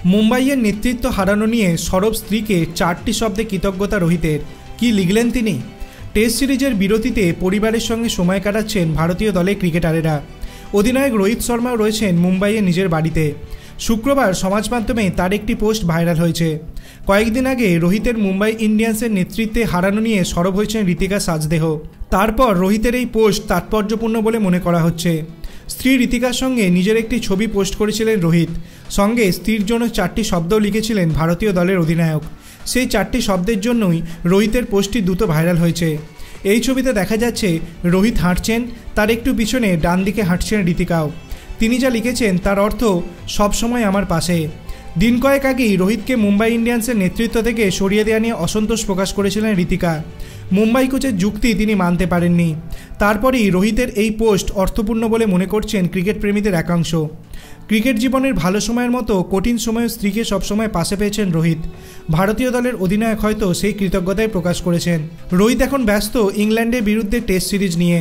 মুম্বাইয়ের নেতৃত্ব হারানো নিয়ে সরব স্ত্রীকে 4টি শব্দে কৃতজ্ঞতা রোহিতের। কি লিখলেন তিনি? টেস্ট সিরিজের বিরতিতে পরিবারের সঙ্গে সময় কাটাচ্ছেন ভারতীয় দলের ক্রিকেটারেরা। অধিনায়ক রোহিত শর্মাও রয়েছেন মুম্বাইয়ের নিজের বাড়িতে। শুক্রবার সমাজ মাধ্যমে তার একটি পোস্ট ভাইরাল হয়েছে। কয়েকদিন আগে রোহিতের মুম্বাই ইন্ডিয়ান্সের নেতৃত্বে হারানো নিয়ে সরব হয়েছেন ঋতিকা সাজদেহ। তারপর রোহিতের এই পোস্ট তাৎপর্যপূর্ণ বলে মনে করা হচ্ছে। স্ত্রী ঋতিকার সঙ্গে নিজের একটি ছবি পোস্ট করেছিলেন রোহিত। সঙ্গে স্ত্রীর জন্য 4টি শব্দও লিখেছিলেন ভারতীয় দলের অধিনায়ক। সেই 4টি শব্দের জন্যই রোহিতের পোস্টটি দ্রুত ভাইরাল হয়েছে। এই ছবিতে দেখা যাচ্ছে রোহিত হাঁটছেন, তার একটু পিছনে ডান দিকে হাঁটছেন ঋতিকাও। তিনি যা লিখেছেন তার অর্থ সবসময় আমার পাশে। দিন কয়েক আগেই রোহিতকে মুম্বাই ইন্ডিয়ান্সের নেতৃত্ব থেকে সরিয়ে দেওয়া নিয়ে অসন্তোষ প্রকাশ করেছিলেন ঋতিকা। মুম্বাই কোচের যুক্তি তিনি মানতে পারেননি। তারপরেই রোহিতের এই পোস্ট অর্থপূর্ণ বলে মনে করছেন ক্রিকেট প্রেমীদের একাংশ। ক্রিকেট জীবনের ভালো সময়ের মতো কঠিন সময়ে স্ত্রীকে সবসময় পাশে পেয়েছেন রোহিত। ভারতীয় দলের অধিনায়ক হয়তো সেই কৃতজ্ঞতাই প্রকাশ করেছেন। রোহিত এখন ব্যস্ত ইংল্যান্ডের বিরুদ্ধে টেস্ট সিরিজ নিয়ে।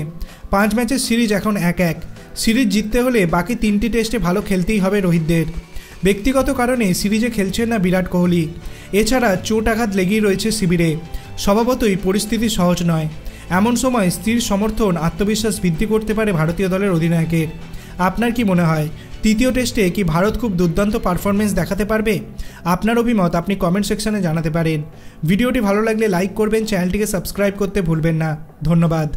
5 ম্যাচের সিরিজ এখন 1-1। সিরিজ জিততে হলে বাকি 3টি টেস্টে ভালো খেলতেই হবে রোহিতদের। ব্যক্তিগত কারণে সিরিজে খেলছেন না বিরাট কোহলি। এছাড়া চোট আঘাত লেগেই রয়েছে শিবিরে। স্বভাবতই পরিস্থিতি সহজ নয়। এমন সময় স্ত্রীর সমর্থন আত্মবিশ্বাস বৃদ্ধি করতে পারে ভারতীয় দলের অধিনায়কের। আপনার কি মনে হয়, তৃতীয় টেস্টে কি ভারত খুব দুর্দান্ত পারফরমেন্স দেখাতে পারবে? আপনার অভিমত আপনি কমেন্ট সেকশনে জানাতে পারেন। ভিডিওটি ভালো লাগলে লাইক করবেন, চ্যানেলটিকে সাবস্ক্রাইব করতে ভুলবেন না। ধন্যবাদ।